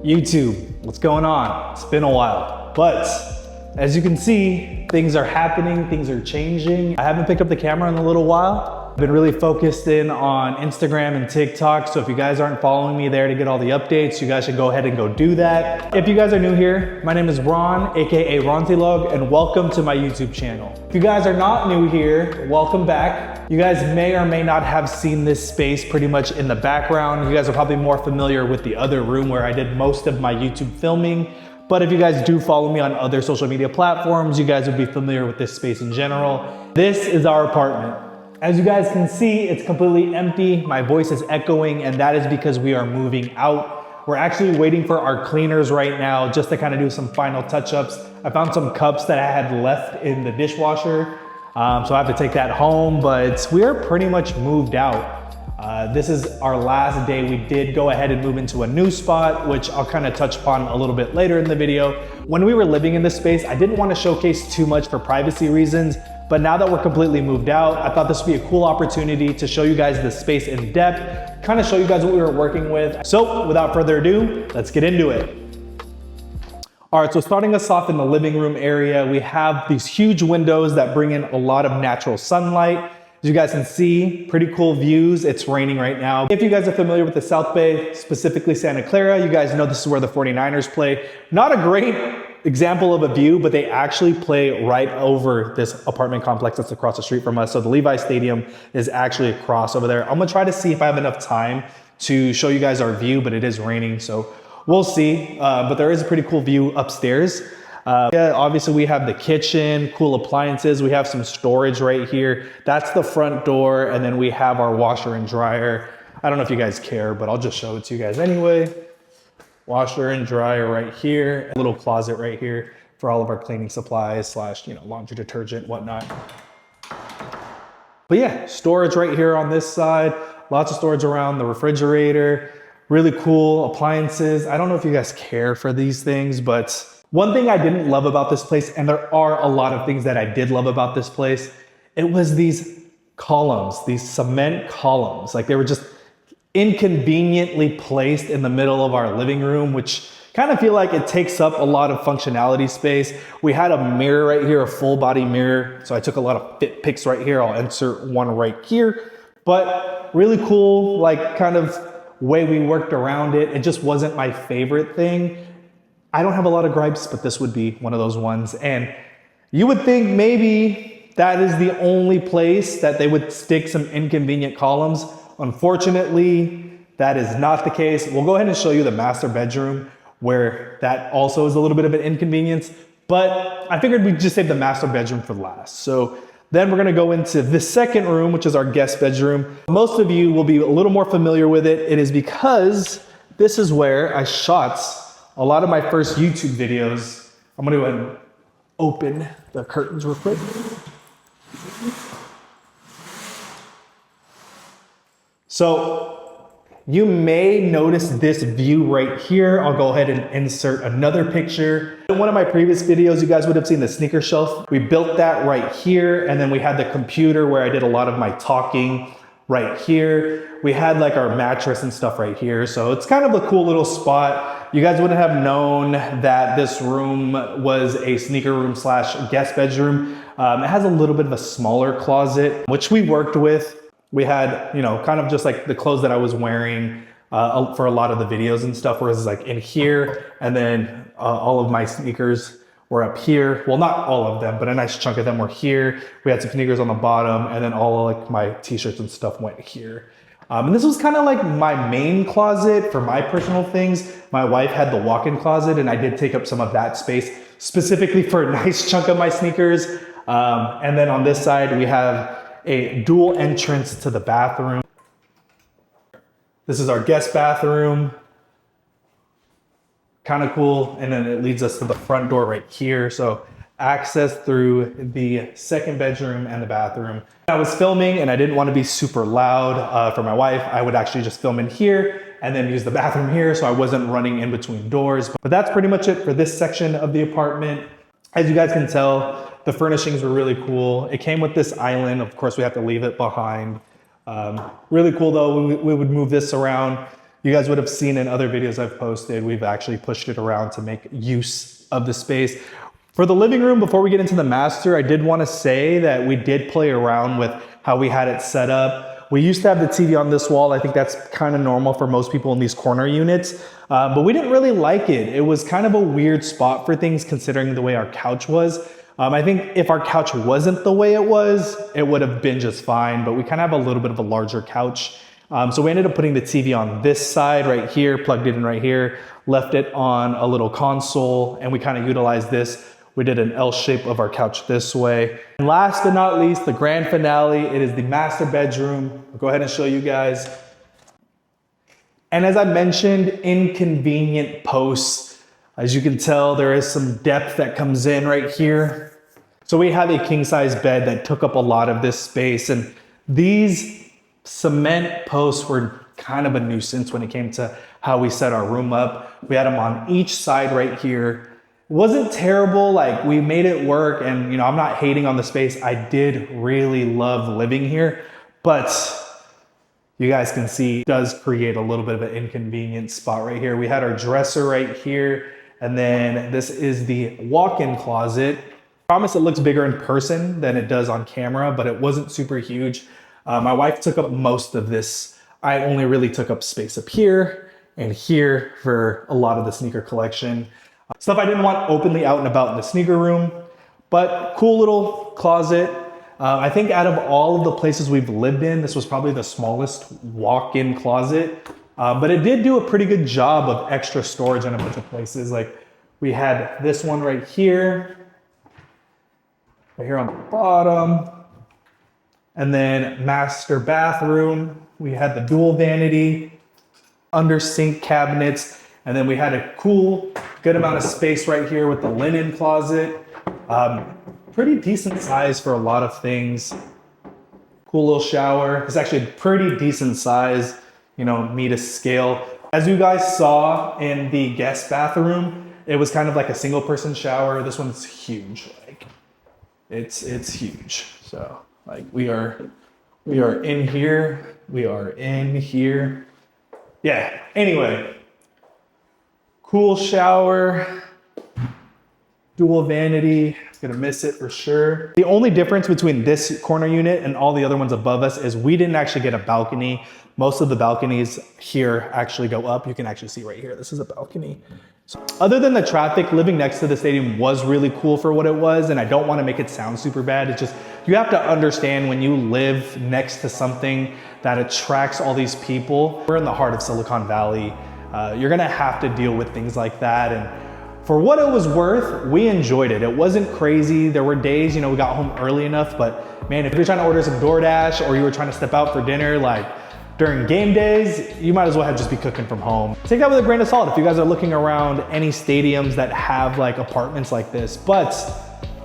YouTube, what's going on? It's been a while, but as you can see, things are happening, things are changing. I haven't picked up the camera in a little while. I've been really focused in on Instagram and TikTok, so if you guys aren't following me there to get all the updates, you guys should go ahead and go do that. If you guys are new here, my name is Ron, aka Rontilog, and welcome to my YouTube channel. If you guys are not new here, welcome back. You guys may or may not have seen this space pretty much in the background. You guys are probably more familiar with the other room where I did most of my YouTube filming. But if you guys do follow me on other social media platforms, you guys would be familiar with this space in general. This is our apartment. As you guys can see, it's completely empty. My voice is echoing, and that is because we are moving out. We're actually waiting for our cleaners right now just to kind of do some final touch-ups. I found some cups that I had left in the dishwasher, so I have to take that home, but we're pretty much moved out. This is our last day. We did go ahead and move into a new spot, which I'll kind of touch upon a little bit later in the video. When we were living in this space, I didn't want to showcase too much for privacy reasons, but now that we're completely moved out, I thought this would be a cool opportunity to show you guys the space in depth, kind of show you guys what we were working with. So without further ado, let's get into it. All right, so starting us off in the living room area, we have these huge windows that bring in a lot of natural sunlight. As you guys can see, pretty cool views. It's raining right now. If you guys are familiar with the South Bay, specifically Santa Clara, you guys know this is where the 49ers play. Not a great example of a view, but they actually play right over this apartment complex that's across the street from us. So the Levis Stadium is actually across over there. I'm gonna try to see if I have enough time to show you guys our view, but it is raining, so we'll see. But there is a pretty cool view upstairs. Yeah, obviously we have the kitchen, cool appliances. We have some storage right here. That's the front door. And then we have our washer and dryer. I don't know if you guys care, but I'll just show it to you guys anyway. Washer and dryer right here. A little closet right here for all of our cleaning supplies slash, laundry detergent, whatnot. But yeah, storage right here on this side. Lots of storage around the refrigerator. Really cool appliances. I don't know if you guys care for these things, but one thing I didn't love about this place, and there are a lot of things that I did love about this place, it was these columns, these cement columns. Like they were just inconveniently placed in the middle of our living room, which kind of feel like it takes up a lot of functionality space. We had a mirror right here, a full body mirror. So I took a lot of fit pics right here. I'll insert one right here, but really cool, like kind of way we worked around it. It just wasn't my favorite thing. I don't have a lot of gripes, but this would be one of those ones. And you would think maybe that is the only place that they would stick some inconvenient columns. Unfortunately, that is not the case. We'll go ahead and show you the master bedroom where that also is a little bit of an inconvenience, but I figured we'd just save the master bedroom for last. So then we're gonna go into the second room, which is our guest bedroom. Most of you will be a little more familiar with it. It is because this is where I shot a lot of my first YouTube videos. I'm gonna go ahead and open the curtains real quick. So you may notice this view right here. I'll go ahead and insert another picture. In one of my previous videos, you guys would have seen the sneaker shelf. We built that right here, and then we had the computer where I did a lot of my talking right here. We had like our mattress and stuff right here. So it's kind of a cool little spot. You guys wouldn't have known that this room was a sneaker room slash guest bedroom. It has a little bit of a smaller closet, which we worked with. We had, kind of just like the clothes that I was wearing for a lot of the videos and stuff, whereas like in here, and then all of my sneakers were up here. Well, not all of them, but a nice chunk of them were here. We had some sneakers on the bottom, and then all of like my t-shirts and stuff went here. And this was kind of like my main closet for my personal things. My wife had the walk-in closet, and I did take up some of that space specifically for a nice chunk of my sneakers. And then on this side, we have a dual entrance to the bathroom. This is our guest bathroom. Kind of cool. And then it leads us to the front door right here. So access through the second bedroom and the bathroom. I was filming and I didn't want to be super loud for my wife. I would actually just film in here and then use the bathroom here, so I wasn't running in between doors. But that's pretty much it for this section of the apartment. As you guys can tell, the furnishings were really cool. It came with this island. Of course, we have to leave it behind. Really cool though. We would move this around You guys would have seen in other videos I've posted, we've actually pushed it around to make use of the space. For the living room, before we get into the master, I did want to say that we did play around with how we had it set up. We used to have the TV on this wall. I think that's kind of normal for most people in these corner units, but we didn't really like it. It was kind of a weird spot for things considering the way our couch was. I think if our couch wasn't the way it was, it would have been just fine, but we kind of have a little bit of a larger couch. So we ended up putting the TV on this side right here, plugged it in right here, left it on a little console, and we kind of utilized this. We did an L shape of our couch this way. And last but not least, the grand finale, it is the master bedroom. I'll go ahead and show you guys. And as I mentioned, inconvenient posts. As you can tell, there is some depth that comes in right here. So we have a king size bed that took up a lot of this space, and these cement posts were kind of a nuisance when it came to how we set our room up. We had them on each side right here. It wasn't terrible, like we made it work, and you know, I'm not hating on the space. I did really love living here, but you guys can see it does create a little bit of an inconvenient spot right here. We had our dresser right here, and then this is the walk-in closet. I promise it looks bigger in person than it does on camera, but it wasn't super huge. My wife took up most of this. I only really took up space up here and here for a lot of the sneaker collection. Stuff I didn't want openly out and about in the sneaker room, but cool little closet. I think out of all of the places we've lived in, this was probably the smallest walk-in closet, but it did do a pretty good job of extra storage in a bunch of places. Like we had this one right here on the bottom. And then master bathroom, we had the dual vanity, under sink cabinets, and then we had a cool, good amount of space right here with the linen closet. Pretty decent size for a lot of things. Cool little shower. It's actually a pretty decent size, you know, me to scale. As you guys saw in the guest bathroom, it was kind of like a single person shower. This one's huge, like it's huge, so. Like we are in here, we are in here. Yeah, anyway, cool shower, dual vanity, gonna miss it for sure. The only difference between this corner unit and all the other ones above us is we didn't actually get a balcony. Most of the balconies here actually go up. You can actually see right here, this is a balcony. So other than the traffic, living next to the stadium was really cool for what it was, and I don't want to make it sound super bad. It's just, you have to understand when you live next to something that attracts all these people. We're in the heart of Silicon Valley. You're gonna have to deal with things like that, and for what it was worth, we enjoyed it. It wasn't crazy. There were days, you know, we got home early enough, but man, if you're trying to order some DoorDash or you were trying to step out for dinner, like during game days, you might as well have just be cooking from home. Take that with a grain of salt if you guys are looking around any stadiums that have like apartments like this. But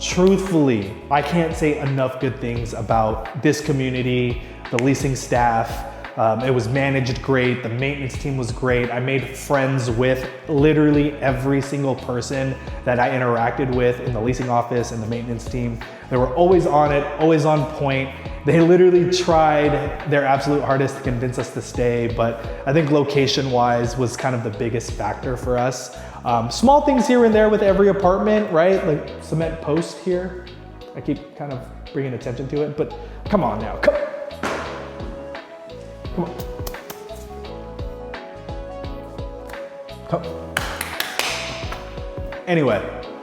truthfully, I can't say enough good things about this community, the leasing staff. It was managed great. The maintenance team was great. I made friends with literally every single person that I interacted with in the leasing office and the maintenance team. They were always on it, always on point. They literally tried their absolute hardest to convince us to stay, but I think location-wise was kind of the biggest factor for us. Small things here and there with every apartment, right? Like cement post here. I keep kind of bringing attention to it, but come on now, come on. Anyway,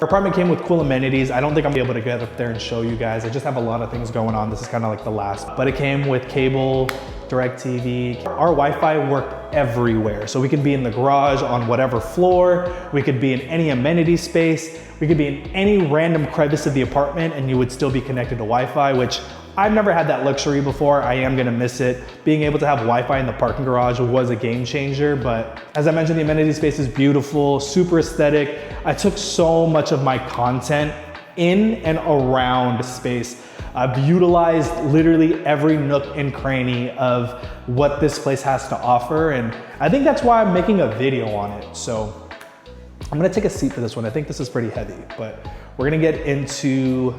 our apartment came with cool amenities. I don't think I'm gonna be able to get up there and show you guys. I just have a lot of things going on. This is kind of like the last, but it came with cable, DirecTV. Our Wi-Fi worked everywhere. So we could be in the garage on whatever floor. We could be in any amenity space. We could be in any random crevice of the apartment and you would still be connected to Wi-Fi, which I've never had that luxury before. I am gonna miss it. Being able to have Wi-Fi in the parking garage was a game changer, but as I mentioned, the amenity space is beautiful, super aesthetic. I took so much of my content in and around space. I've utilized literally every nook and cranny of what this place has to offer, and I think that's why I'm making a video on it. So I'm gonna take a seat for this one. I think this is pretty heavy, but we're gonna get into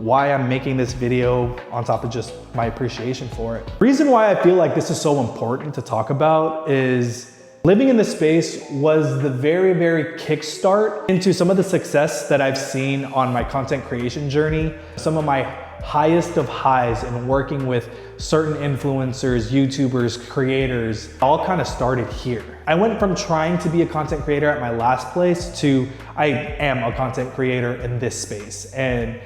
why I'm making this video on top of just my appreciation for it. The reason why I feel like this is so important to talk about is Living in this space was the very, very kickstart into some of the success that I've seen on my content creation journey. Some of my highest of highs in working with certain influencers, YouTubers, creators, all kind of started here. I went from trying to be a content creator at my last place to I am a content creator in this space. And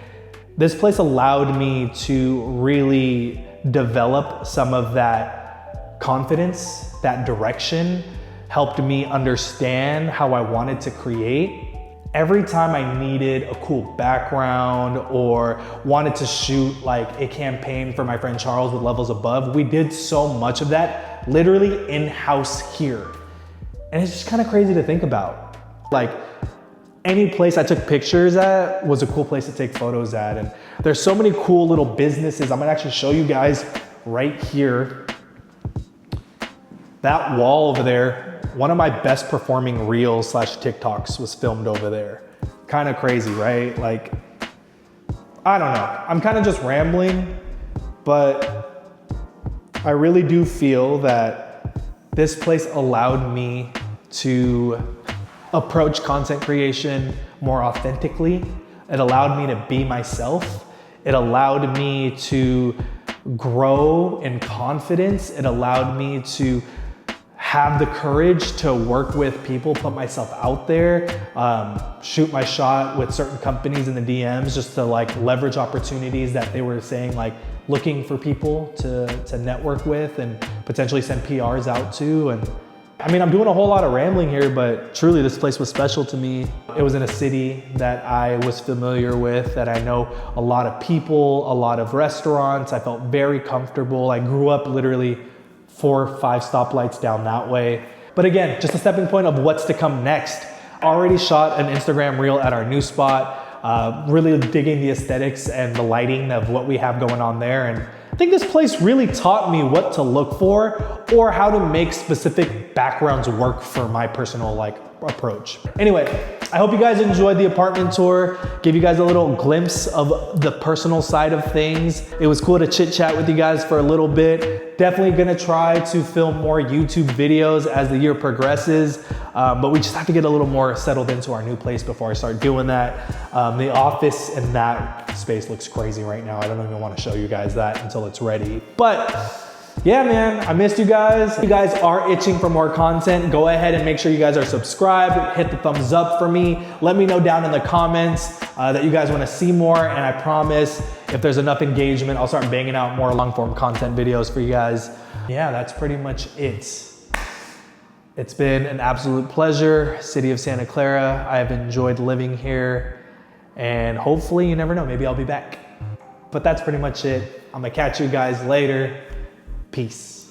this place allowed me to really develop some of that confidence, that direction, helped me understand how I wanted to create. Every time I needed a cool background or wanted to shoot like a campaign for my friend Charles with Levels Above, we did so much of that literally in-house here. And it's just kind of crazy to think about. Like any place I took pictures at was a cool place to take photos at. And there's so many cool little businesses. I'm gonna actually show you guys right here. That wall over there, one of my best performing reels / TikToks was filmed over there. Kind of crazy, right? Like, I don't know. I'm kind of just rambling, but I really do feel that this place allowed me to approach content creation more authentically. It allowed me to be myself. It allowed me to grow in confidence. It allowed me to have the courage to work with people, put myself out there, shoot my shot with certain companies in the DMs just to like leverage opportunities that they were saying, like looking for people to network with and potentially send PRs out to. And I mean, I'm doing a whole lot of rambling here, but truly this place was special to me. It was in a city that I was familiar with, that I know a lot of people, a lot of restaurants. I felt very comfortable. I grew up literally 4 or 5 stoplights down that way. But again, just a stepping point of what's to come next. Already shot an Instagram reel at our new spot, really digging the aesthetics and the lighting of what we have going on there. And I think this place really taught me what to look for or how to make specific backgrounds work for my personal approach. Anyway, I hope you guys enjoyed the apartment tour, give you guys a little glimpse of the personal side of things. It was cool to chit chat with you guys for a little bit. Definitely gonna try to film more YouTube videos as the year progresses, but we just have to get a little more settled into our new place before I start doing that. The office in that space looks crazy right now. I don't even wanna show you guys that until it's ready. But yeah, man, I missed you guys. If you guys are itching for more content, go ahead and make sure you guys are subscribed, hit the thumbs up for me. Let me know down in the comments that you guys wanna see more, and I promise if there's enough engagement, I'll start banging out more long form content videos for you guys. Yeah, that's pretty much it. It's been an absolute pleasure, city of Santa Clara. I have enjoyed living here, and hopefully, you never know, maybe I'll be back. But that's pretty much it. I'm gonna catch you guys later. Peace.